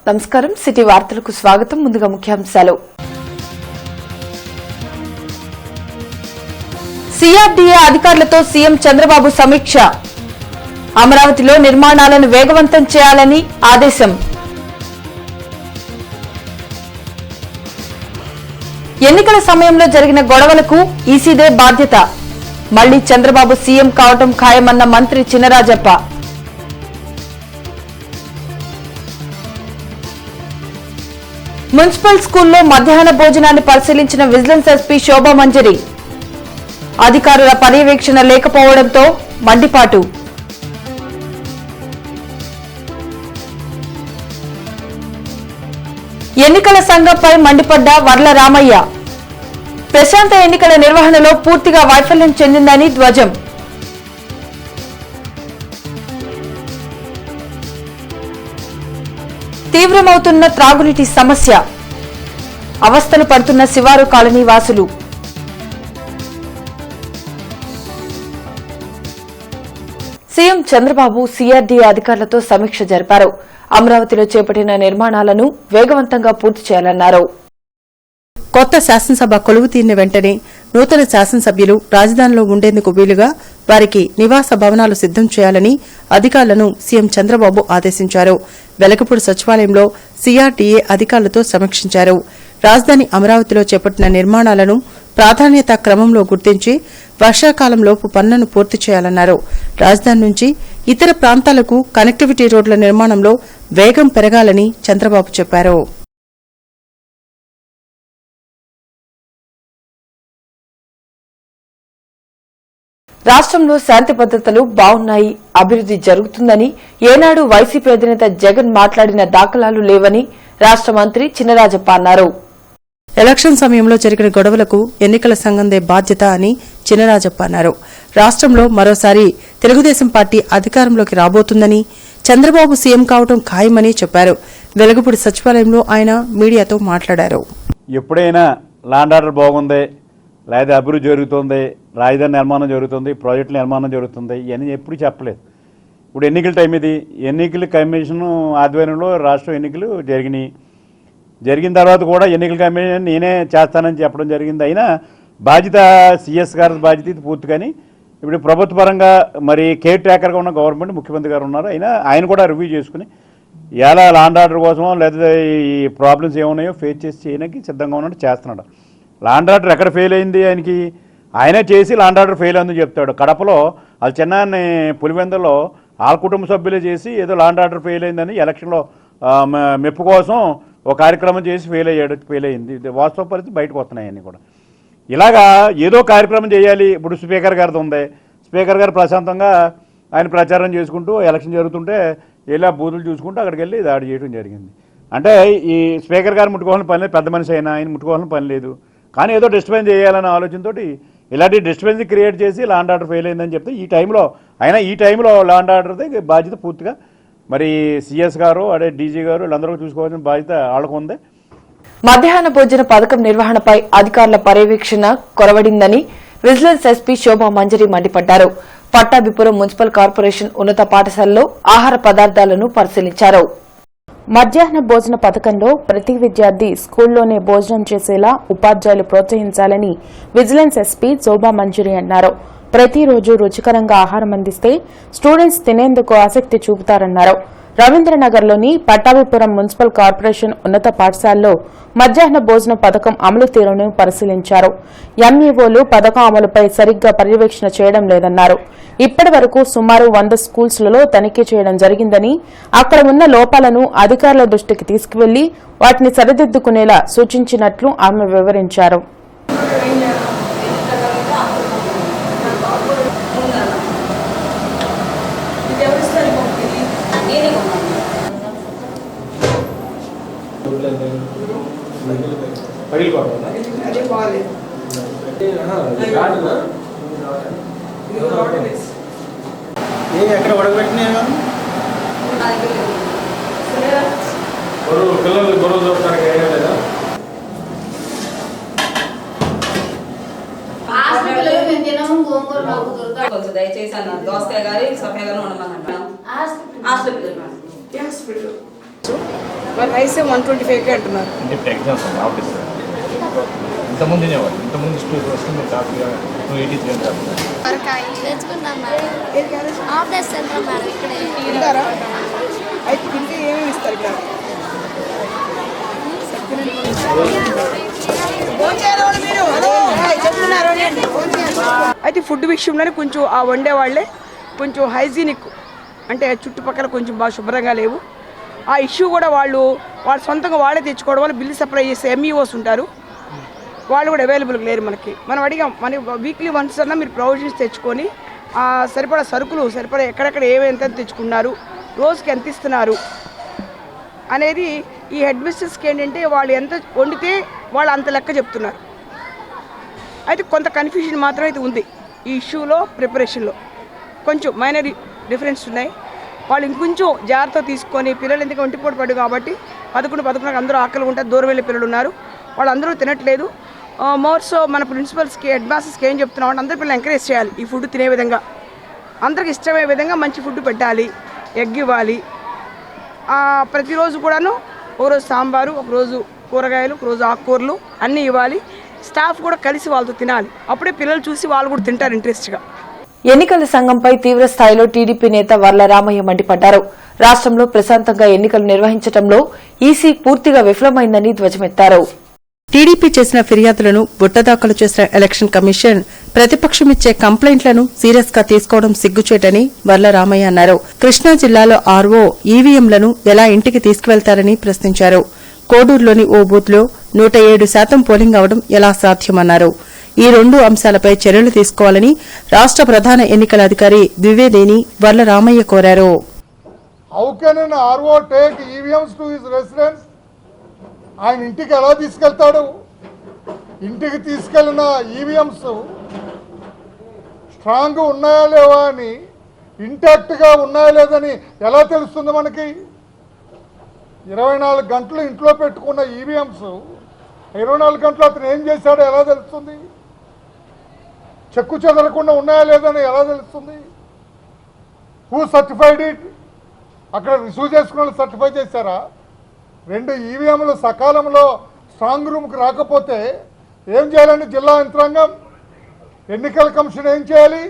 నమస్కారం సిటీ వార్తలకు స్వాగతం. ముందుగా ముఖ్యాంశాలు. సిఆర్డీఏ అధికారులతో సీఎం చంద్రబాబు సమీక్ష. అమరావతిలో నిర్మాణాలను వేగవంతం చేయాలని ఆదేశం. ఎన్నికల సమయంలో జరిగిన గొడవలకు ఈసీదే బాధ్యత. మళ్లీ చంద్రబాబు సీఎం కావడం ఖాయమన్న మంత్రి చినరాజప్ప. మున్సిపల్ స్కూల్లో మధ్యాహ్న భోజనాన్ని పరిశీలించిన విజిలెన్స్ ఎస్పీ శోభా మంజరి. అధికారుల పర్యవేక్షణ లేకపోవడంతో మండిపాటు. ఎన్నికల సంఘంపై మండిపడ్డ వర్ల రామయ్య. ప్రశాంత ఎన్నికల నిర్వహణలో పూర్తిగా వైఫల్యం చెందిందని ధ్వజం. తీవ్రమవుతున్న త్రాగునీటి సమస్య. అవస్థలు పడుతున్న శివారు కాలనీ వాసులు. సీఎం చంద్రబాబు సిఆర్డీఏ అధికారులతో సమీక్ష జరిపారు. అమరావతిలో చేపట్టిన నిర్మాణాలను వేగవంతంగా పూర్తి చేయాలన్నారు. కొత్త శాసనసభ కొలువు తీరిన వెంటనే నూతన శాసనసభ్యులు రాజధానిలో ఉండేందుకు వీలుగా వారికి నివాస భవనాలు సిద్దం చేయాలని అధికారులను సీఎం చంద్రబాబు ఆదేశించారు. వెలగపూడి సచివాలయంలో సిఆర్డీఏ అధికారులతో సమీక్షించారు. రాజధాని అమరావతిలో చేపట్టిన నిర్మాణాలను ప్రాధాన్యతా క్రమంలో గుర్తించి వర్షాకాలంలోపు పనులను పూర్తి చేయాలన్నారు. రాజధాని నుంచి ఇతర ప్రాంతాలకు కనెక్టివిటీ రోడ్ల నిర్మాణంలో వేగం పెరగాలని చంద్రబాబు చెప్పారు. రాష్ట్రంలో శాంతి భద్రతలు బాగున్నాయి, అభివృద్ది జరుగుతుందని ఏనాడు వైసీపీ అధినేత జగన్ మాట్లాడిన దాఖలాలు లేవని రాష్ట్ర మంత్రి చినరాజప్ప అన్నారు. ఎలక్షన్ సమయంలో జరిగిన గొడవలకు ఎన్నికల సంఘందే బాధ్యత అని చినరాజప్ప అన్నారు. రాష్ట్రంలో మరోసారి తెలుగుదేశం పార్టీ అధికారంలోకి రాబోతుందని, చంద్రబాబు సీఎం కావడం ఖాయమని చెప్పారు. వెలగపూడి సచివాలయంలో ఆయన మీడియాతో మాట్లాడారు. ఎప్పుడైనా ల్యాండ్ ఆర్డర్ బాగుంది, లేదా అభివృద్ధి జరుగుతుంది, రాజధాని నిర్మాణం జరుగుతుంది, ప్రాజెక్టుల నిర్మాణం జరుగుతుంది, ఇవన్నీ ఎప్పుడు చెప్పలేదు. ఇప్పుడు ఎన్నికల టైం ఇది. ఎన్నికల కమిషన్ ఆధ్వర్యంలో రాష్ట్ర ఎన్నికలు జరిగిన తర్వాత కూడా ఎన్నికల కమిషన్ నేనే చేస్తానని చెప్పడం జరిగింది. అయినా బాధ్యత సిఎస్ గారి బాధ్యత ఇది పూర్తిగాని. ఇప్పుడు ప్రభుత్వ పరంగా మరి కేర్ టేకర్గా ఉన్న గవర్నమెంట్ ముఖ్యమంత్రి గారు ఉన్నారు. అయినా ఆయన కూడా రివ్యూ చేసుకుని ఎలా ల్యాండ్ ఆర్డర్ కోసమో లేదా ఈ ప్రాబ్లమ్స్ ఏమున్నాయో ఫేస్ చేసి చేయడానికి సిద్ధంగా ఉన్నట్టు చేస్తున్నాడు. ల్యాండ్ ఆర్డర్ ఎక్కడ ఫెయిల్ అయింది ఆయనకి, ఆయనే చేసి ల్యాండ్ ఆర్డర్ ఫెయిల్ అయిందని చెప్తాడు. కడపలో వాళ్ళ చిన్నాన్ని పులివెందులో వాళ్ళ కుటుంబ సభ్యులే చేసి ఏదో ల్యాండ్ ఆర్డర్ ఫెయిల్ అయిందని ఎలక్షన్లో మెప్పు కోసం ఒక కార్యక్రమం చేసి ఫెయిల్ అయింది. వాస్తవ పరిస్థితి బయటకు వస్తున్నాయి అన్నీ కూడా. ఇలాగా ఏదో కార్యక్రమం చేయాలి. ఇప్పుడు స్పీకర్ గారిది ఉంది. స్పీకర్ గారు ప్రశాంతంగా ఆయన ప్రచారం చేసుకుంటూ ఎలక్షన్ జరుగుతుంటే ఇలా బూతులు చూసుకుంటూ అక్కడికి వెళ్ళి దాడి చేయడం జరిగింది. అంటే ఈ స్పీకర్ గారు ముట్టుకోవాలని పని లేదు, పెద్ద మనిషి అయినా ఆయన ముట్టుకోవాలని పని లేదు. కానీ ఏదో డిస్టర్బెన్స్ చేయాలనే ఆలోచనతో ఇలాంటి డిస్టర్బెన్స్ క్రియేట్ చేసి ల్యాండ్ ఆర్డర్ ఫెయిల్ అయిందని చెప్తే ఈ టైంలో ల్యాండ్ ఆర్డర్ది బాధ్యత పూర్తిగా మరి సిఎస్ గారు అదే డీజీ గారు వీళ్ళందరూ చూసుకోవాల్సిన బాధ్యత వాళ్ళకు ఉంది. మధ్యాహ్న భోజన పథకం నిర్వహణపై అధికారుల పర్యవేక్షణ కొరవడిందని విజిలెన్స్ ఎస్పీ శోభా మంజరి మండిపడ్డారు. పట్టాభిపురం మున్సిపల్ కార్పొరేషన్ ఉన్నత పాఠశాలలో ఆహార పదార్థాలను పరిశీలించారు. మధ్యాహ్న భోజన పథకంలో ప్రతి విద్యార్థి స్కూల్లోనే భోజనం చేసేలా ఉపాధ్యాయులు ప్రోత్సహించాలని విజిలెన్స్ ఎస్పీ శోభా మంజరి అన్నారు. ప్రతిరోజు రుచికరంగా ఆహారం అందిస్తే స్టూడెంట్స్ తినేందుకు ఆసక్తి చూపుతారన్నారు. రవీంద్రనగర్లోని పట్టాభిపురం మున్సిపల్ కార్పొరేషన్ ఉన్నత పాఠశాలలో మధ్యాహ్న భోజన పథకం అమలు తీరును పరిశీలించారు. ఎంఈఓలు పథకం అమలుపై సరిగ్గా పర్యవేక్షణ చేయడం లేదన్నారు. ఇప్పటి వరకు సుమారు 100 స్కూల్స్లలో తనిఖీ చేయడం జరిగిందని, అక్కడ ఉన్న లోపాలను అధికారుల దృష్టికి తీసుకువెళ్లి వాటిని సరిదిద్దుకునేలా సూచించినట్లు ఆమె వివరించారు. ఎక్కడ ఉడకబెట్టినా పిల్లలు గొడవ చూడటానికి ఏం లేదా? దయచేసి అన్న దోసకాయ గారి సఫాయిగా ఉండమని హాస్పిటల్ మరి రైస్ 125కే అంటున్నారు. అంటే ఎగ్జామ్స్ ఆఫీస్ ఇంతకుముందు తినేవాడు, ఇంతకుముందు స్టూడెంట్ వస్తే మీరు కాఫీగా 283 తెచ్చుకుందాం మేడం. ఆఫ్డేస్ సెంటర్ మేడం ఇక్కడే. తింటారా? అయితే తింటే ఏమేమి ఇస్తారు ఇక్కడ? అయితే ఫుడ్ విషయంలోనే కొంచెం ఆ వండే వాళ్ళే కొంచెం హైజీనిక్, అంటే చుట్టుపక్కల కొంచెం బాగా శుభ్రంగా లేవు. ఆ ఇష్యూ కూడా వాళ్ళు సొంతంగా వాళ్ళే తెచ్చుకోవడం వల్ల బిల్లు సప్లై చేసే ఎంఈఓస్ ఉంటారు, వాళ్ళు కూడా అవైలబుల్గా లేరు మనకి. మనం అడిగాం, మన వీక్లీ వన్స్ అన్నా మీరు ప్రొవిజన్స్ తెచ్చుకొని సరిపడా సరుకులు సరిపడా ఎక్కడెక్కడ ఏమేంత తెచ్చుకున్నారు, రోజుకి ఎంత ఇస్తున్నారు అనేది ఈ హెడ్ మిస్టర్స్కి ఏంటంటే వాళ్ళు ఎంత వండితే వాళ్ళు అంత లెక్క చెప్తున్నారు. అయితే కొంత కన్ఫ్యూజన్ మాత్రం అయితే ఉంది ఈ ఇష్యూలో, ప్రిపరేషన్లో కొంచెం మైనర్ డిఫరెన్స్ ఉన్నాయి. వాళ్ళు ఇంకొంచెం జాగ్రత్త తీసుకొని, పిల్లలు ఎందుకు ఒంటిపోటు పడు కాబట్టి 11 అందరూ ఆకలి ఉంటారు, దూరం వెళ్ళే పిల్లలు ఉన్నారు, వాళ్ళందరూ తినట్లేదు. మోర్సో మన ప్రిన్సిపల్స్కి, హెడ్ మాస్టర్స్కి ఏం చెప్తున్నాం అంటే అందరూ పిల్లలు ఎంకరేజ్ చేయాలి, ఈ ఫుడ్ తినే విధంగా, అందరికి ఇష్టమయ్యే విధంగా మంచి ఫుడ్ పెట్టాలి, ఎగ్ ఇవ్వాలి. ప్రతిరోజు కూడాను ఒకరోజు సాంబారు, ఒకరోజు కూరగాయలు, ఒకరోజు ఆకుకూరలు అన్నీ ఇవ్వాలి. స్టాఫ్ కూడా కలిసి వాళ్ళతో తినాలి, అప్పుడే పిల్లలు చూసి వాళ్ళు కూడా తింటారు ఇంట్రెస్ట్గా. ఎన్నికల సంఘంపై తీవ్ర స్థాయిలో టీడీపీ నేత వర్ల రామయ్య మండిపడ్డారు. రాష్ట్రంలో ప్రశాంతంగా ఎన్నికలు నిర్వహించడంలో ఈసీ పూర్తిగా విఫలమైందని ధ్వజమెత్తారు. టీడీపీ చేసిన ఫిర్యాదులను బుట్టదాఖలు చేసిన ఎలక్షన్ కమిషన్ ప్రతిపక్షమిచ్చే కంప్లైంట్లను సీరియస్ గా తీసుకోవడం సిగ్గుచేటని వర్ల రామయ్య అన్నారు. కృష్ణా జిల్లాలో ఆర్ఓ ఈవీఎంలను ఎలా ఇంటికి తీసుకువెళ్తారని ప్రశ్నించారు. కోడూరులోని ఓ బూత్ లో 107% పోలింగ్ అవడం ఎలా సాధ్యమన్నారు. ఈ 2 అంశాలపై చర్యలు తీసుకోవాలని రాష్ట ప్రధాన ఎన్నికల అధికారి ద్వివేదేని వర్ల రామయ్య కోరారు. ఆయన ఇంటికి ఎలా తీసుకెళ్తాడు? ఇంటికి తీసుకెళ్లిన ఈవీఎంస్ స్ట్రాంగ్ ఉన్నాయా లేవా అని, ఇంటాక్ట్గా ఉన్నాయా లేదని ఎలా తెలుస్తుంది మనకి? 24 గంటలు ఇంట్లో పెట్టుకున్న ఈవీఎంస్ 24 గంటలు అతను ఏం చేశాడో ఎలా తెలుస్తుంది? చెక్కు చెదరకుండా ఉన్నాయా లేదని ఎలా తెలుస్తుంది? Who certified it? అక్కడ రిసీవ్ చేసుకున్న వాళ్ళు సర్టిఫై చేశారా? 2 ఈవీఎంలు సకాలంలో స్ట్రాంగ్ రూమ్కి రాకపోతే ఏం చేయాలండి జిల్లా యంత్రాంగం? ఎన్నికల కమిషన్ ఏం చేయాలి?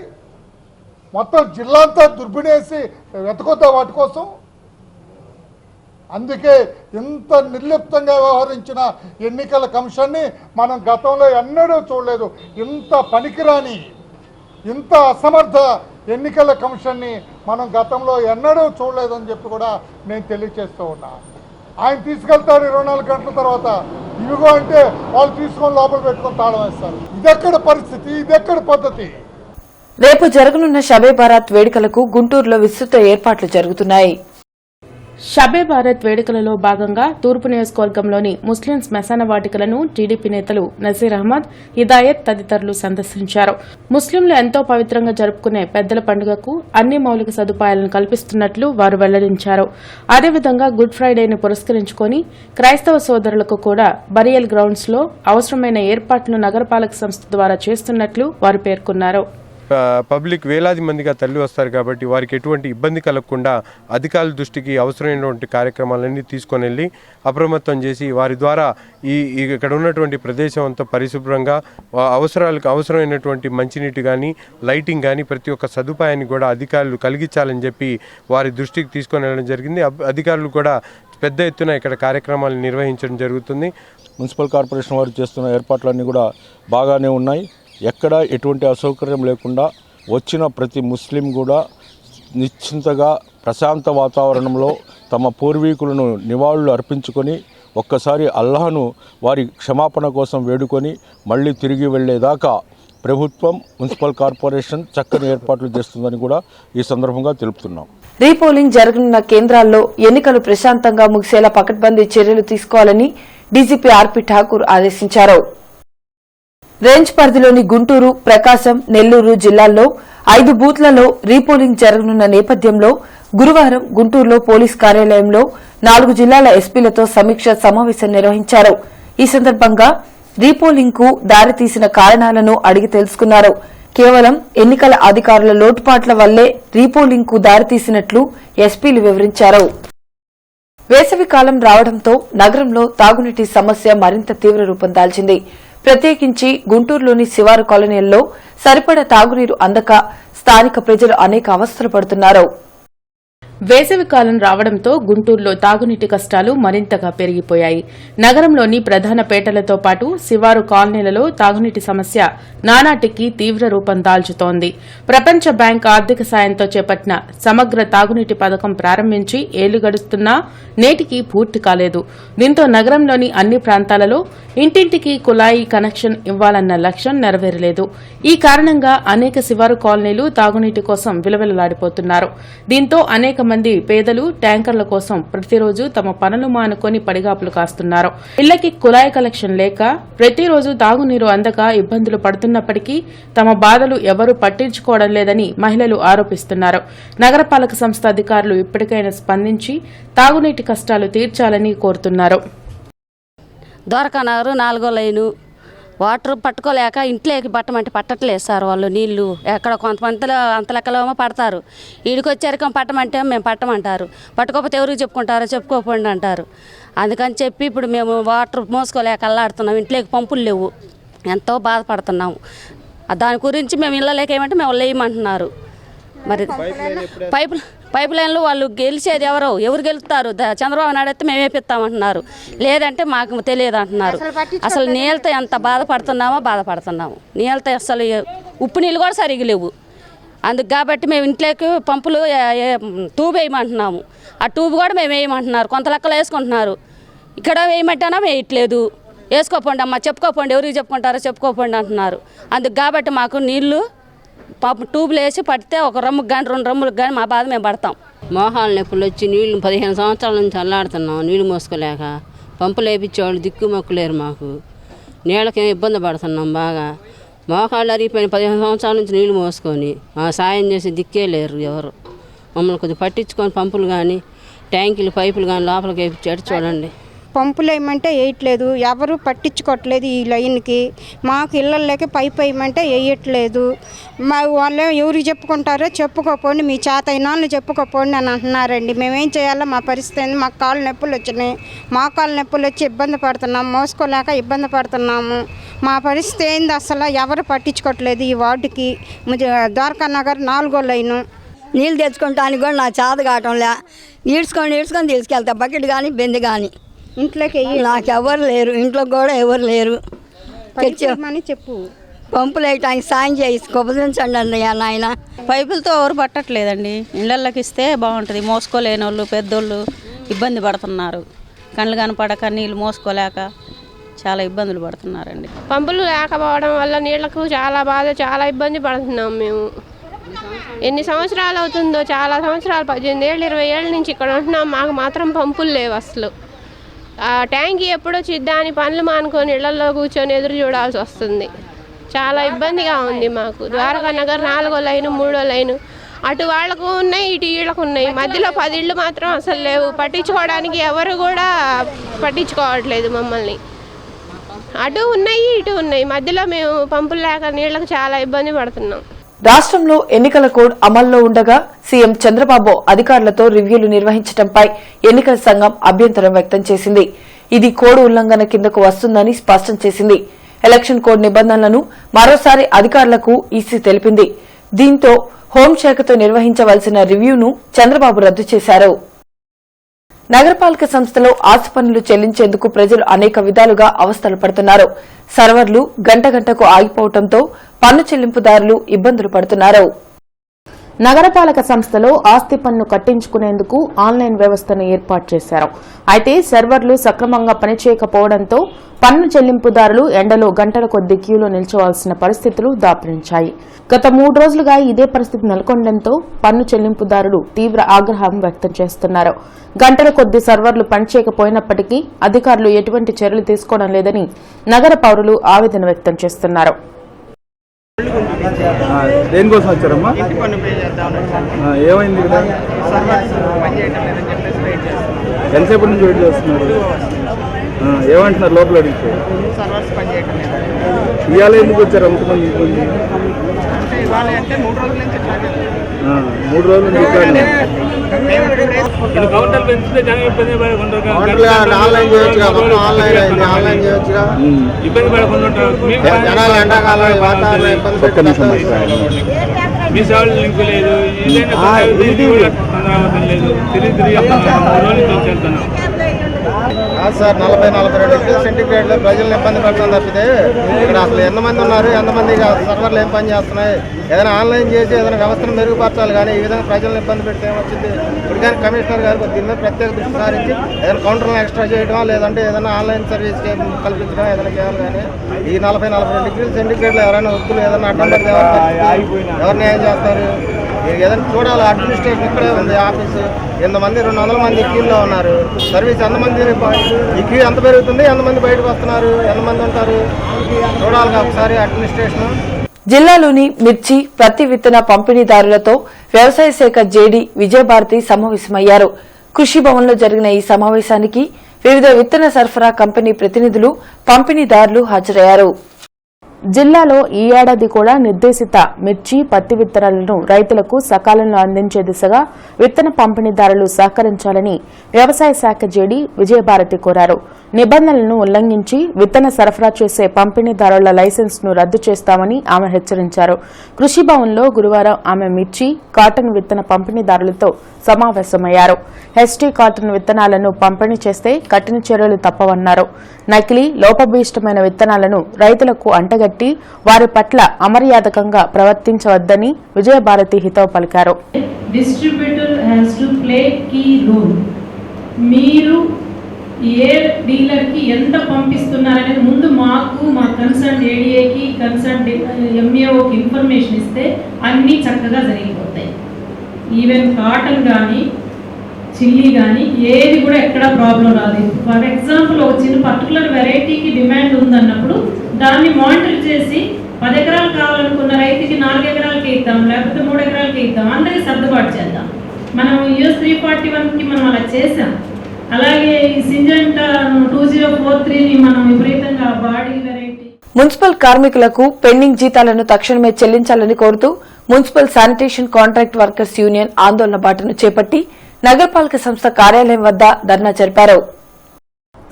మొత్తం జిల్లా అంతా దుర్బినేసి వెతకొద్దా వాటి కోసం? అందుకే ఇంత నిర్లిప్తంగా వ్యవహరించిన ఎన్నికల కమిషన్ని మనం గతంలో ఎన్నడూ చూడలేదు. ఇంత పనికిరాని, ఇంత అసమర్థ ఎన్నికల కమిషన్ని మనం గతంలో ఎన్నడూ చూడలేదని చెప్పి కూడా నేను తెలియజేస్తూ ఉన్నా. ఆయన తీసుకెళ్తారు 24 గంటల తర్వాత, ఇవిగో అంటే వాళ్ళు తీసుకొని లోపల పెట్టుకొని తాళం వేస్తారు. ఇదెక్కడ పరిస్థితి? ఇదెక్కడ పద్ధతి? రేపు జరగనున్న షబే బారాత్ వేడుకలకు గుంటూరులో విస్తృత ఏర్పాట్లు జరుగుతున్నాయి. షబే భారత్ వేడుకలలో భాగంగా తూర్పు నియోజకవర్గంలోని ముస్లిం శ్మశాన వాటికలను టీడీపీ నేతలు నజీర్ అహ్మద్, హిదాయత్ తదితరులు సందర్శించారు. ముస్లింలు ఎంతో పవిత్రంగా జరుపుకునే పెద్దల పండుగకు అన్ని మౌలిక సదుపాయాలను కల్పిస్తున్నట్లు వారు వెల్లడించారు. అదేవిధంగా గుడ్ ఫ్రైడేను పురస్కరించుకుని క్రైస్తవ సోదరులకు కూడా బరియల్ గ్రౌండ్స్ లో అవసరమైన ఏర్పాట్లు నగరపాలక సంస్థ ద్వారా చేస్తున్నట్లు వారు పేర్కొన్నారు. పబ్లిక్ వేలాది మందిగా తరలి వస్తారు కాబట్టి వారికి ఎటువంటి ఇబ్బంది కలగకుండా అధికారుల దృష్టికి అవసరమైనటువంటి కార్యక్రమాలన్నీ తీసుకొని వెళ్ళి అప్రమత్తం చేసి వారి ద్వారా ఇక్కడ ఉన్నటువంటి ప్రదేశం అంతా పరిశుభ్రంగా అవసరాలకు అవసరమైనటువంటి మంచినీటి కానీ లైటింగ్ కానీ ప్రతి ఒక్క సదుపాయాన్ని కూడా అధికారులు కలిగించాలని చెప్పి వారి దృష్టికి తీసుకొని వెళ్ళడం జరిగింది. అధికారులు కూడా పెద్ద ఎత్తున ఇక్కడ కార్యక్రమాలు నిర్వహించడం జరుగుతుంది. మున్సిపల్ కార్పొరేషన్ వారు చేస్తున్న ఏర్పాట్లన్నీ కూడా బాగానే ఉన్నాయి. ఎక్కడ ఎటువంటి అసౌకర్యం లేకుండా వచ్చిన ప్రతి ముస్లిం కూడా నిశ్చింతగా ప్రశాంత వాతావరణంలో తమ పూర్వీకులను నివాళులు అర్పించుకొని ఒక్కసారి అల్లాహను వారి క్షమాపణ కోసం వేడుకొని మళ్ళీ తిరిగి వెళ్లేదాకా ప్రభుత్వం, మున్సిపల్ కార్పొరేషన్ చక్కని ఏర్పాట్లు చేస్తుందని కూడా ఈ సందర్భంగా తెలుపుతున్నాం. రీపోలింగ్ జరగనున్న కేంద్రాల్లో ఎన్నికలు ప్రశాంతంగా ముగిసేలా పకడ్బందీ చర్యలు తీసుకోవాలని డీజీపీ ఆర్పీ ఠాకూర్ ఆదేశించారు. రేంజ్ పరిధిలోని గుంటూరు, ప్రకాశం, నెల్లూరు జిల్లాల్లో 5 బూత్లలో రీపోలింగ్ జరగనున్న నేపథ్యంలో గురువారం గుంటూరులో పోలీస్ కార్యాలయంలో 4 జిల్లాల ఎస్పీలతో సమీక్ష సమావేశం నిర్వహించారు. ఈ సందర్భంగా రీపోలింగ్ కు దారితీసిన కారణాలను అడిగి తెలుసుకున్నారు. కేవలం ఎన్నికల అధికారుల లోటుపాట్ల వల్లే రీపోలింగ్ కు దారితీసినట్లు ఎస్పీలు వివరించారు. వేసవి కాలం రావడంతో నగరంలో తాగునీటి సమస్య మరింత తీవ్ర రూపం దాల్చింది. ప్రత్యేకించి గుంటూరులోని శివారు కాలనీల్లో సరిపడా తాగునీరు అందక స్థానిక ప్రజలు అనేక అవస్థలు పడుతున్నారు. వేసవి కాలం రావడంతో గుంటూరులో తాగునీటి కష్టాలు మరింతగా పెరిగిపోయాయి. నగరంలోని ప్రధాన పేటలతో పాటు శివారు కాలనీలలో తాగునీటి సమస్య నానాటికి తీవ్ర రూపం దాల్చుతోంది. ప్రపంచ బ్యాంక్ ఆర్థిక సాయంతో చేపట్టిన సమగ్ర తాగునీటి పథకం ప్రారంభించి ఏళ్లు గడుస్తున్నా నేటికి పూర్తి కాలేదు. దీంతో నగరంలోని అన్ని ప్రాంతాలలో ఇంటింటికి కుళాయి కనెక్షన్ ఇవ్వాలన్న లక్ష్యం నెరవేరలేదు. ఈ కారణంగా అనేక శివారు కాలనీలు తాగునీటి కోసం విలవిలలాడిపోతున్నారు. దీంతో అనేక మంది పేదలు ట్యాంకర్ల కోసం ప్రతిరోజు తమ పనులు మానుకొని పడిగాపులు కాస్తున్నారు. ఇళ్లకి కుళాయి కనెక్షన్ లేక ప్రతిరోజు తాగునీరు అందక ఇబ్బందులు పడుతున్నప్పటికీ తమ బాధలు ఎవరూ పట్టించుకోవడం లేదని మహిళలు ఆరోపిస్తున్నారు. నగరపాలక సంస్థ అధికారులు ఇప్పటికైనా స్పందించి తాగునీటి కష్టాలు తీర్చాలని కోరుతున్నారు. ద్వారకానగర్ 4వ లైను వాటర్ పట్టుకోలేక ఇంట్లోకి పట్టమంటే పట్టట్లేదు సార్. వాళ్ళు నీళ్లు ఎక్కడ కొంతమందిలో అంత లెక్కలేమో పడతారు. ఈడికి వచ్చారు పట్టమంటే మేము పట్టమంటారు. పట్టుకోకపోతే ఎవరికి చెప్పుకోకపోండి అంటారు. అందుకని చెప్పి ఇప్పుడు మేము వాటర్ మోసుకోలేక అల్లాడుతున్నాం. ఇంట్లోకి పంపులు లేవు, ఎంతో బాధపడుతున్నాము. దాని గురించి మేము ఇళ్ళలేక ఏమంటే మేము లేయమంటున్నారు. మరి పైప్ లైన్లు వాళ్ళు గెలిచేది ఎవరు గెలుస్తారు? చంద్రబాబు నాయుడు అయితే మేము వేపిస్తామంటున్నారు. లేదంటే మాకు తెలియదు అంటున్నారు. అసలు నీళ్ళతో ఎంత బాధపడుతున్నాము. నీళ్ళతో అసలు ఉప్పు నీళ్ళు కూడా సరిగ్గా లేవు. అందుకు కాబట్టి మేము ఇంట్లోకి పంపులు ట్యూబ్ వేయమంటున్నాము. ఆ ట్యూబ్ కూడా మేము వేయమంటున్నారు. కొంత లెక్కలు వేసుకుంటున్నారు. ఇక్కడ వేయమంటానా వేయట్లేదు. వేసుకోపోండి అమ్మ, చెప్పుకోపోండి, ఎవరికి చెప్పుకోపోండి అంటున్నారు. అందుకు కాబట్టి మాకు నీళ్లు ట్యూబ్లు వేసి పడితే ఒక రమ్ముకు కానీ 2 రమ్ములకు కానీ మా బాధ మేము పడతాం. మోహాల నొప్పులు వచ్చి నీళ్లు 15 సంవత్సరాల నుంచి అల్లాడుతున్నాం. నీళ్లు మోసుకోలేక పంపులు వేయించేవాళ్ళు దిక్కు మొక్కులేరు. మాకు నీళ్ళకేం ఇబ్బంది పడుతున్నాం బాగా. మోకాళ్ళు అరిగిపోయిన 15 సంవత్సరాల నుంచి నీళ్లు మోసుకొని మా సాయం చేసి దిక్కే లేరు ఎవరు. మమ్మల్ని కొద్దిగా పట్టించుకొని పంపులు కానీ ట్యాంకులు పైపులు కానీ లోపలికి వేయించాడు చూడండి. పంపులు వేయమంటే వేయట్లేదు, ఎవరు పట్టించుకోవట్లేదు. ఈ లైన్కి మాకు ఇళ్ళల్లోకి పైపు వేయమంటే వేయట్లేదు. మా వాళ్ళు ఎవరికి చెప్పుకోపోండి, మీ చేత అయిన వాళ్ళని చెప్పుకోపోండి అని అంటున్నారండి. మేమేం చేయాలో మా పరిస్థితి ఏంది? మాకు కాళ్ళు నొప్పులు వచ్చినాయి. మా కాళ్ళు నొప్పులు వచ్చి ఇబ్బంది పడుతున్నాము, మోసుకోలేక ఇబ్బంది పడుతున్నాము. మా పరిస్థితి ఏంది అసలు ఎవరు పట్టించుకోవట్లేదు. ఈ వార్డుకి ద్వారకానగర్ 4వ లైను నీళ్ళు తెచ్చుకుంటానికి కూడా నా చేత కావటంలే. ఈడ్చుకొని తీసుకెళ్తా బకెట్ కానీ బెంది కానీ. ఇంట్లోకి నాకు ఎవరు లేరు, ఇంట్లో కూడా ఎవరు లేరు. తెచ్చామని చెప్పు, పంపులు వేయటానికి సాయం చేసి కుబదించండి అన్నయ్య నాయన. పైపులతో ఎవరు పట్టట్లేదండి. ఇళ్ళకి ఇస్తే బాగుంటుంది. మోసుకోలేని వాళ్ళు పెద్దోళ్ళు ఇబ్బంది పడుతున్నారు. కళ్ళు కనపడక నీళ్ళు మోసుకోలేక చాలా ఇబ్బందులు పడుతున్నారండి. పంపులు లేకపోవడం వల్ల నీళ్లకు చాలా ఇబ్బంది పడుతున్నాం మేము. ఎన్ని సంవత్సరాలు అవుతుందో, చాలా సంవత్సరాలు 18 ఏళ్ళు 20 ఏళ్ళ నుంచి ఇక్కడ ఉంటున్నాం. మాకు మాత్రం పంపులు లేవు అసలు. ట్యాంకీ ఎప్పుడో చిద్దా అని పనులు మానుకొని ఇళ్లలో కూర్చొని ఎదురు చూడాల్సి వస్తుంది. చాలా ఇబ్బందిగా ఉంది మాకు. ద్వారకానగర్ 4వ లైను 3వ లైను అటు వాళ్లకు ఉన్నాయి, ఇటు వీళ్ళకు ఉన్నాయి. మధ్యలో 10 ఇళ్ళు మాత్రం అసలు లేవు. పట్టించుకోవడానికి ఎవరు కూడా పట్టించుకోవట్లేదు మమ్మల్ని. అటు ఉన్నాయి, ఇటు ఉన్నాయి. మధ్యలో మేము పంపులు లేక నీళ్లకు చాలా ఇబ్బంది పడుతున్నాం. రాష్ట్రంలో ఎన్నికల కోడ్ అమల్లో ఉండగా సీఎం చంద్రబాబు అధికారులతో రివ్యూలు నిర్వహించడంపై ఎన్నికల సంఘం అభ్యంతరం వ్యక్తం చేసింది. ఇది కోడ్ ఉల్లంఘన కిందకు వస్తుందని స్పష్టం చేసింది. ఎలక్షన్ కోడ్ నిబంధనలను మరోసారి అధికారులకు ఈసీ తెలిపింది. దీంతో హోంశాఖతో నిర్వహించవలసిన రివ్యూను చంద్రబాబు రద్దు చేశారు. నగరపాలక సంస్థలో ఆస్తి పన్నులు చెల్లించేందుకు ప్రజలు అనేక విధాలుగా అవస్థలు పడుతున్నారు. సర్వర్లు గంటకు ఆగిపోవడంతో పన్ను చెల్లింపుదారులు ఇబ్బందులు పడుతున్నారు. నగరపాలక సంస్థలో ఆస్తి పన్ను కట్టించుకునేందుకు ఆన్లైన్ వ్యవస్థను ఏర్పాటు చేశారు. అయితే సర్వర్లు సక్రమంగా పనిచేయకపోవడంతో పన్ను చెల్లింపుదారులు ఎండలో గంటల కొద్దీ క్యూలో నిల్చోవాల్సిన పరిస్థితులు దాపురించాయి. గత 3 రోజులుగా ఇదే పరిస్థితి నెలకొనడంతో పన్ను చెల్లింపుదారులు తీవ్ర ఆగ్రహం వ్యక్తం చేస్తున్నారు. గంటల కొద్దీ సర్వర్లు పనిచేయకపోయినప్పటికీ అధికారులు ఎటువంటి చర్యలు తీసుకోవడం లేదని నగర పౌరులు ఆవేదన వ్యక్తం చేస్తున్నారు. దేనికోసం వచ్చారమ్మా? ఏమైంది? ఎంతసేపటి నుంచి వెయిట్ చేస్తున్నారు? ఏమంటున్నారు లోపల అడిగితే? ఇవాళ ఎందుకు వచ్చారు అంతమంది? 3 రోజుల నుంచి కౌంటర్లు పెంచితే జనం ఇబ్బంది పడకుండా ఆన్లైన్ చేయొచ్చుగా, మొత్తం ఆన్లైన్ అయింది, ఆన్లైన్ చేయొచ్చుగా. ఇబ్బంది పడకుండా ఉంటారు. జనాలు ఎండాకాలం వాతావరణం ఇబ్బంది మీ సేవలు లింక్ లేదు, ఏదైనా లేదు, తిరిగి 3 రోజులు వచ్చేస్తున్నాం. సార్ 40-42 డిగ్రీల సెంటీగ్రేడ్లో ప్రజలను ఇబ్బంది పడుతుంది తప్పితే ఇక్కడ అసలు ఎంతమంది ఉన్నారు, ఎంతమంది సర్వర్లు ఏం పని చేస్తున్నాయి, ఏదైనా ఆన్లైన్ చేసి ఏదైనా వ్యవస్థను మెరుగుపరచాలి. కానీ ఈ విధంగా ప్రజలను ఇబ్బంది పెడితే ఏమొచ్చింది? ఇప్పుడు కానీ కమిషనర్ గారు దీని మీద ప్రత్యేక దృష్టి సారించి ఏదైనా కౌంటర్లను ఎక్స్ట్రా చేయడం, లేదంటే ఏదైనా ఆన్లైన్ సర్వీస్ కల్పించడం ఏదైనా చేయాలి. కానీ ఈ 40-42 డిగ్రీల సెంటీగ్రేడ్లో ఎవరైనా వృత్తులు ఏదైనా అడ్డం పడితే ఎవరు న్యాయం చేస్తారు? ఏదైనా చూడాలి. అడ్మినిస్ట్రేషన్ ఇక్కడే ఉంది ఆఫీసు, 200 మంది క్యూలో ఉన్నారు. సర్వీస్ ఎంతమంది, ఈ క్యూ ఎంత పెరుగుతుంది, ఎంతమంది బయటకు వస్తున్నారు, ఎంతమంది ఉంటారు చూడాలి ఒకసారి అడ్మినిస్ట్రేషన్. జిల్లాలోని మిర్చి ప్రతి విత్తన పంపిణీదారులతో వ్యవసాయ శాఖ జేడీ విజయభారతి సమావేశమయ్యారు. కృషి భవన్లో జరిగిన ఈ సమావేశానికి వివిధ విత్తన సరఫరా కంపెనీ ప్రతినిధులు, పంపిణీదారులు హాజరయ్యారు. జిల్లాలో ఈ ఏడాది కూడా నిర్దేశిత మిర్చి, పత్తి విత్తనాలను రైతులకు సకాలంలో అందించే దిశగా విత్తన పంపిణీదారులు సహకరించాలని వ్యవసాయ శాఖ జేడీ విజయభారతి కోరారు. నిబంధనలను ఉల్లంఘించి విత్తన సరఫరా చేసే పంపిణీదారుల లైసెన్స్ ను రద్దు చేస్తామని ఆమె హెచ్చరించారు. కృషి భవన్లో గురువారం ఆమె మిర్చి, కాటన్ విత్తన పంపిణీదారులతో సమావేశమయ్యారు. హెచ్టీ కాటన్ విత్తనాలను పంపిణీ చేస్తే కఠిన చర్యలు తప్పవన్నారు. నకిలీ, లోపభీష్టమైన విత్తనాలను రైతులకు అంటగట్టి వారి పట్ల అమర్యాదకంగా ప్రవర్తించవద్దని విజయభారతి హితవు పలికారు. Distributor has to play key role. మీరు ఏ డీలర్కి ఎంత పంపిస్తున్నారనేది ముందు మాకు, మా కన్సర్న్ ఏడీఏకి, కన్సర్న్ ఎంఏఓకి ఇన్ఫర్మేషన్ ఇస్తే అన్నీ చక్కగా జరిగిపోతాయి. ఈవెన్ కాటన్ కానీ, చిల్లీ కానీ ఏది కూడా ఎక్కడ ప్రాబ్లం రాదు. ఫర్ ఎగ్జాంపుల్ ఒక చిన్న పర్టికులర్ వెరైటీకి డిమాండ్ ఉందన్నప్పుడు దాన్ని మానిటర్ చేసి 10 ఎకరాలు కావాలనుకున్న రైతుకి 4 ఎకరాలకి ఇద్దాం, లేకపోతే 3 ఎకరాలకి ఇద్దాం, అందరికీ సర్దుబాటు చేద్దాం. మనం యూఎస్ 341కి మనం అలా చేసాం. అలాగే ఈ సింజంటా 2043ని మనం విపరీతంగా బాడీ వెరైటీ. మున్సిపల్ కార్మికులకు పెండింగ్ జీతాలను తక్షణమే చెల్లించాలని కోరుతూ municipal sanitation contract workers union ఆందోళన బాటను చేపట్టి నగరపాలక సంస్థ కార్యాలయం వద్ద ధర్నా జరిపారు.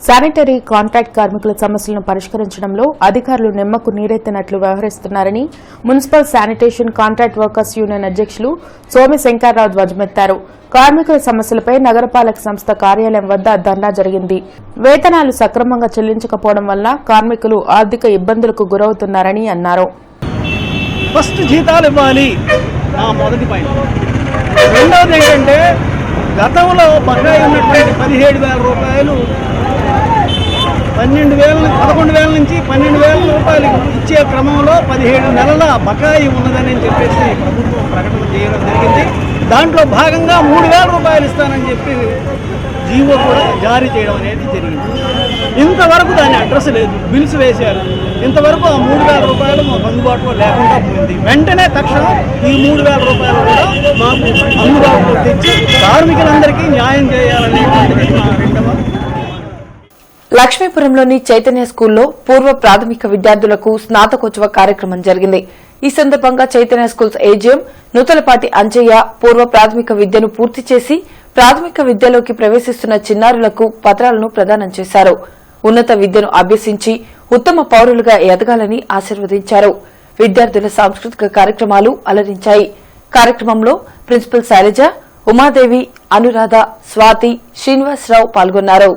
శానిటరీ కాంట్రాక్ట్ కార్మికుల సమస్యలను పరిష్కరించడంలో అధికారులు నిమ్మకు నీరెత్తినట్లు వ్యవహరిస్తున్నారని municipal sanitation contract workers union అధ్యక్షులు సోమి శంకర్రావు ధ్వజమెత్తారు. కార్మికుల సమస్యలపై నగరపాలక సంస్థ కార్యాలయం వద్ద ధర్నా జరిగింది. వేతనాలు సక్రమంగా చెల్లించకపోవడం వల్ల కార్మికులు ఆర్థిక ఇబ్బందులకు గురవుతున్నారని అన్నారు. ఫస్ట్ జీతాలు ఇవ్వాలి, మొదటి పాయింట్. రెండవది ఏంటంటే గతంలో బకాయి ఉన్నటువంటి 17,000 రూపాయలు 11,000 నుంచి 12,000 రూపాయలు ఇచ్చే క్రమంలో 17 నెలల బకాయి ఉన్నదని చెప్పేసి ప్రభుత్వం ప్రకటన చేయడం జరిగింది. దాంట్లో భాగంగా 3,000 రూపాయలు ఇస్తానని చెప్పి జీవో కూడా జారీ చేయడం అనేది జరిగింది. ఇంతవరకు దాని అడ్రస్ లేదు, బిల్స్ వేశారు. ఇంతవరకు ఆ 3,000 రూపాయలు మాకు అందుబాటులో లేకుండా పోయింది. వెంటనే తక్షణం ఈ 3,000 రూపాయలు కూడా మాకు అందుబాటులో తెచ్చి కార్మికులందరికీ న్యాయం చేయాలనేటువంటిది మా రెండవ. లక్ష్మీపురంలోని చైతన్య స్కూల్లో పూర్వ ప్రాథమిక విద్యార్థులకు స్నాతకోత్సవ కార్యక్రమం జరిగింది. ఈ సందర్భంగా చైతన్య స్కూల్స్ ఏజీఎం నూతలపాటి అంజయ్య పూర్వ ప్రాథమిక విద్యను పూర్తి చేసి ప్రాథమిక విద్యలోకి ప్రవేశిస్తున్న చిన్నారులకు పత్రాలను ప్రదానం చేశారు. ఉన్నత విద్యను అభ్యసించి ఉత్తమ పౌరులుగా ఎదగాలని ఆశీర్వదించారు. విద్యార్థుల సాంస్కృతిక కార్యక్రమాలు అలరించాయి. కార్యక్రమంలో ప్రిన్సిపల్ శైలజ, ఉమాదేవి, అనురాధ, స్వాతి, శ్రీనివాసరావు పాల్గొన్నారు.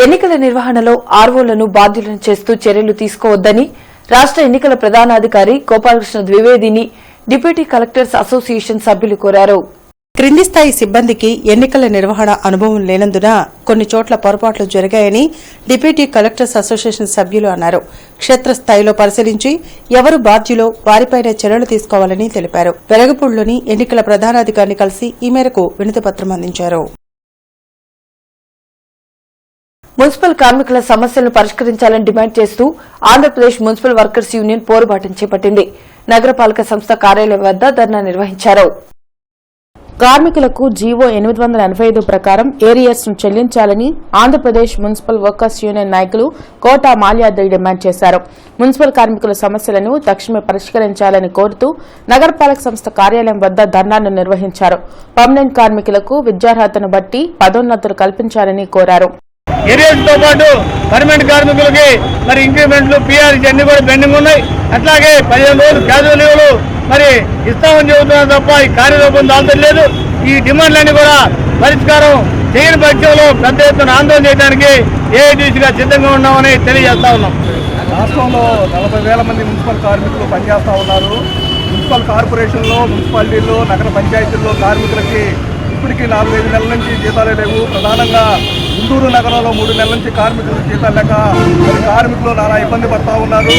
ఎన్నికల నిర్వహణలో ఆర్వోలను బాధ్యులను చేస్తూ చర్యలు తీసుకోవద్దని రాష్ట ఎన్నికల ప్రధానాధికారి గోపాలకృష్ణ ద్వివేదిని డిప్యూటీ కలెక్టర్స్ అసోసియేషన్ సభ్యులు కోరారు. క్రింది స్థాయి సిబ్బందికి ఎన్నికల నిర్వహణ అనుభవం లేనందున కొన్ని చోట్ల పొరపాట్లు జరిగాయని డిప్యూటీ కలెక్టర్స్ అసోసియేషన్ సభ్యులు అన్నారు. క్షేత్రస్థాయిలో పరిశీలించి ఎవరు బాధ్యులో వారిపైనే చర్యలు తీసుకోవాలని తెలిపారు. వెలగపూడిలోని ఎన్నికల ప్రధానాధికారిని కలిసి ఈ మేరకు వినతిపత్రం అందించారు. మున్సిపల్ కార్మికుల సమస్యలను పరిష్కరించాలని డిమాండ్ చేస్తూ ఆంధ్రప్రదేశ్ మున్సిపల్ వర్కర్స్ యూనియన్ పోరుబాటును చేపట్టింది. నగరపాలక సంస్థ కార్యాలయం వద్ద ధర్నా నిర్వహించారు. కార్మికులకు జీవో 885 ప్రకారం ఏరియర్స్ ను చెల్లించాలని ఆంధ్రప్రదేశ్ మున్సిపల్ వర్కర్స్ యూనియన్ నాయకులు కోటా మాల్యాద్రి డిమాండ్ చేశారు. మున్సిపల్ కార్మికుల సమస్యలను తక్షణమే పరిష్కరించాలని కోరుతూ నగరపాలక సంస్థ కార్యాలయం వద్ద ధర్నాను నిర్వహించారు. పర్మనెంట్ కార్మికులకు విద్యార్హతను బట్టి పదోన్నతులు కల్పించాలని కోరారు. ఏరియాస్తో పాటు పర్మనెంట్ కార్మికులకి మరి ఇంక్రిమెంట్లు పిఆర్సీ అన్ని కూడా పెండింగ్ ఉన్నాయి. అట్లాగే 15 రోజులు క్యాజువల్ లీవ్లు మరి ఇస్తామని చెబుతున్నారు తప్ప ఈ కార్యరూపం దాల్చలేదు. ఈ డిమాండ్లన్నీ కూడా పరిష్కారం చేయని పక్షంలో పెద్ద ఎత్తున ఆందోళన చేయడానికి ఏఐటీసీగా సిద్ధంగా ఉన్నామని తెలియజేస్తా ఉన్నాం. రాష్ట్రంలో 40,000 మంది మున్సిపల్ కార్మికులు పనిచేస్తూ ఉన్నారు. మున్సిపల్ కార్పొరేషన్లో, మున్సిపాలిటీల్లో, నగర పంచాయతీల్లో కార్మికులకి ఇప్పటికీ 4-5 నెలల నుంచి జీతాలే లేవు. ప్రధానంగా గుంటూరు నగరంలో 3 నెలల నుంచి కార్మికులకు జీతాలు లేక కార్మికులు నానా ఇబ్బంది పడుతూ ఉన్నారు.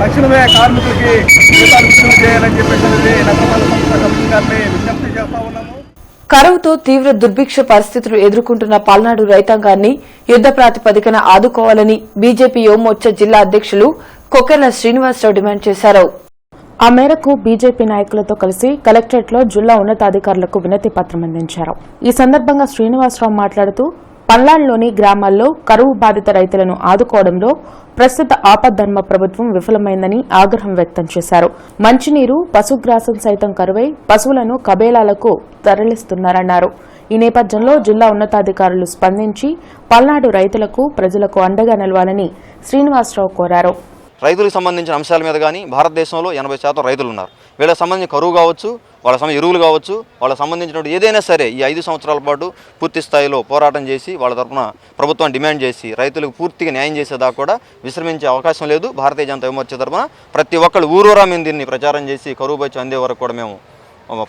తక్షణమే కార్మికులకి జీతాలు విడుదల చేయాలని చెప్పేసి నగరపాలక సంస్థ కమిషనర్ గారిని విజ్ఞప్తి చేస్తా ఉన్నాము. కరువుతో తీవ్ర దుర్భిక్ష పరిస్థితులు ఎదుర్కొంటున్న పల్నాడు రైతాంగాన్ని యుద్ద ప్రాతిపదికన ఆదుకోవాలని బీజేపీ యువమోర్చా జిల్లా అధ్యక్షులు కొక్కెర్ల శ్రీనివాసరావు డిమాండ్ చేశారు. ఆ మేరకు బీజేపీ నాయకులతో కలిసి కలెక్టరేట్లో జిల్లా ఉన్నతాధికారులకు వినతి పత్రం అందించారు. ఈ సందర్భంగా శ్రీనివాసరావు మాట్లాడుతూ పల్నాడులోని గ్రామాల్లో కరువు బాధిత రైతులను ఆదుకోవడంలో ప్రస్తుత ఆపద్ధర్మ ప్రభుత్వం విఫలమైందని ఆగ్రహం వ్యక్తం చేశారు. మంచినీరు, పశుగ్రాసం సైతం కరువై పశువులను కబేలాలకు తరలిస్తున్నారన్నారు. ఈ నేపథ్యంలో జిల్లా ఉన్నతాధికారులు స్పందించి పల్నాడు రైతులకు, ప్రజలకు అండగా నిలవాలని శ్రీనివాసరావు కోరారు. రైతులకు సంబంధించిన అంశాల మీద కానీ భారతదేశంలో 80% రైతులు ఉన్నారు. వీళ్ళకి సంబంధించిన కరువు కావచ్చు, వాళ్ళ సంబంధించిన ఎరువులు కావచ్చు, వాళ్ళకి సంబంధించిన ఏదైనా సరే ఈ 5 సంవత్సరాల పాటు పూర్తి స్థాయిలో పోరాటం చేసి వాళ్ళ తరఫున ప్రభుత్వాన్ని డిమాండ్ చేసి రైతులకు పూర్తిగా న్యాయం చేసేదాకా కూడా విశ్రమించే అవకాశం లేదు. భారతీయ జనతా యువమోర్చా తరఫున ప్రతి ఒక్కళ్ళు ఊరూరా మేము దీన్ని ప్రచారం చేసి కరువు బచ్చి అందే వరకు కూడా మేము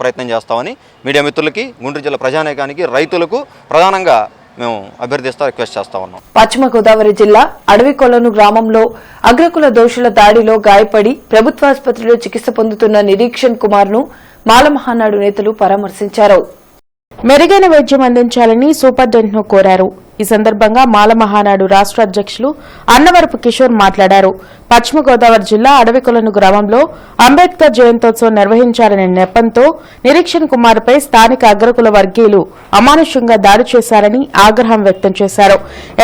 ప్రయత్నం చేస్తామని మీడియా మిత్రులకి, గుంటూరు జిల్లా ప్రజానీకానికి, రైతులకు ప్రధానంగా మేము అభ్యర్థిస్తా రిక్వెస్ట్ చేస్తా ఉన్నాం. పశ్చిమ గోదావరి జిల్లా అడవికొలను గ్రామంలో అగ్రకుల దోషుల దాడిలో గాయపడి ప్రభుత్వాసుపత్రిలో చికిత్స పొందుతున్న నిరీక్షణ్ కుమార్ ను మాలమహానాడు నేతలు పరామర్శించారు. మెరుగైన వైద్యం అందించాలని సూపరింటెండెంట్ ను కోరారు. ఈ సందర్భంగా మాలమహానాడు రాష్ట్ర అధ్యక్షులు అన్నవరపు కిషోర్ మాట్లాడారు. పశ్చిమ గోదావరి జిల్లా అడవికొలను గ్రామంలో అంబేద్కర్ జయంతోత్సవం నిర్వహించాలనే నెపంతో నిరీక్షణ్ కుమార్ పై స్థానిక అగ్రకుల వర్గీయులు అమానుషంగా దాడి చేశారని ఆగ్రహం వ్యక్తం చేశారు.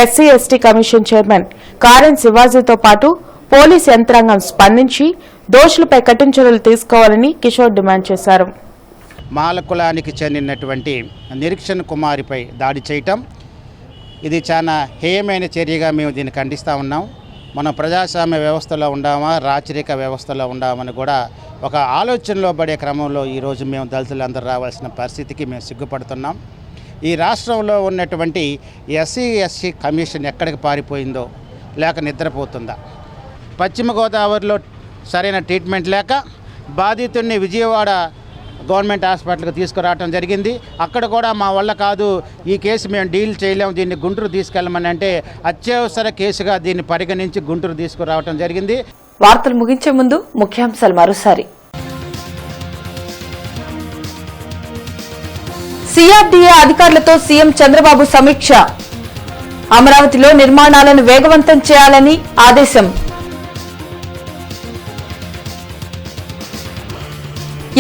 ఎస్సీ ఎస్టీ కమిషన్ చైర్మన్ కారెన్ శివాజీతో పాటు పోలీసు యంత్రాంగం స్పందించి దోషులపై కఠిన చర్యలు తీసుకోవాలని కిషోర్ డిమాండ్ చేశారు. మాల కులానికి చెందినటువంటి నిరీక్షణ్ కుమారిపై దాడి చేయటం ఇది చాలా హేయమైన చర్యగా మేము దీన్ని ఖండిస్తూ ఉన్నాం. మనం ప్రజాస్వామ్య వ్యవస్థలో ఉండామా, రాచరిక వ్యవస్థలో ఉండామని కూడా ఒక ఆలోచనలో పడే క్రమంలో ఈరోజు మేము దళితులందరూ రావాల్సిన పరిస్థితికి మేము సిగ్గుపడుతున్నాం. ఈ రాష్ట్రంలో ఉన్నటువంటి ఎస్సీ ఎస్టీ కమిషన్ ఎక్కడికి పారిపోయిందో లేక నిద్రపోతుందా? పశ్చిమ గోదావరిలో సరైన ట్రీట్మెంట్ లేక బాధితుడిని విజయవాడ గవర్నమెంట్ హాస్పిటల్కి తీసుకురావడం జరిగింది. అక్కడ కూడా మా వల్ల కాదు, ఈ కేసు మేము డీల్ చేయలేము, దీన్ని గుంటూరు తీసుకెళ్ళమని అంటే అత్యవసర కేసుగా దీన్ని పరిగణించి గుంటూరు తీసుకురావడం జరిగింది. వార్తలు ముగించే ముందు ముఖ్యాంశాలు మరోసారి. సిఆర్డీఏ అధికారులతో సీఎం చంద్రబాబు సమీక్ష. అమరావతిలో నిర్మాణాలను వేగవంతం చేయాలని ఆదేశం.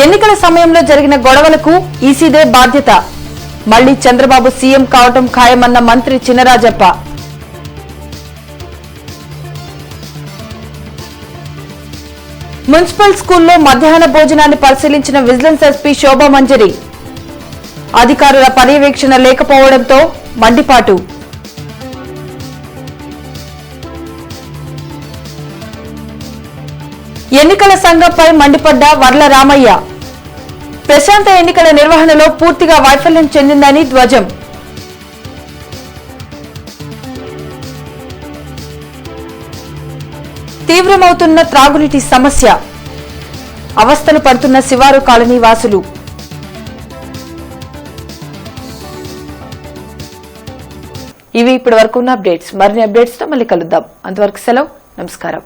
ఎన్నికల సమయంలో జరిగిన గొడవలకు ఈసీదే బాధ్యత. మళ్లీ చంద్రబాబు సీఎం కావటం ఖాయమన్న మంత్రి చినరాజప్ప. మున్సిపల్ స్కూల్లో మధ్యాహ్న భోజనాన్ని పరిశీలించిన విజిలెన్స్ ఎస్పీ శోభా మంజరి. అధికారుల పర్యవేక్షణ లేకపోవడంతో మండిపాటు. ఎన్నికల సంఘంపై మండిపడ్డ వర్ల రామయ్య. ప్రశాంత ఎన్నికల నిర్వహణలో పూర్తిగా వైఫల్యం చెందిందని ధ్వజం. తీవ్రమవుతున్న త్రాగునీటి సమస్య. అవస్థలు పడుతున్న శివారు కాలనీ వాసులు. ఇవి ఇప్పటి వరకు ఉన్న అప్డేట్స్. మరిన్ని అప్డేట్స్ తో మళ్ళీ కలుద్దాం. అంతవరకు సెలవు. నమస్కారం.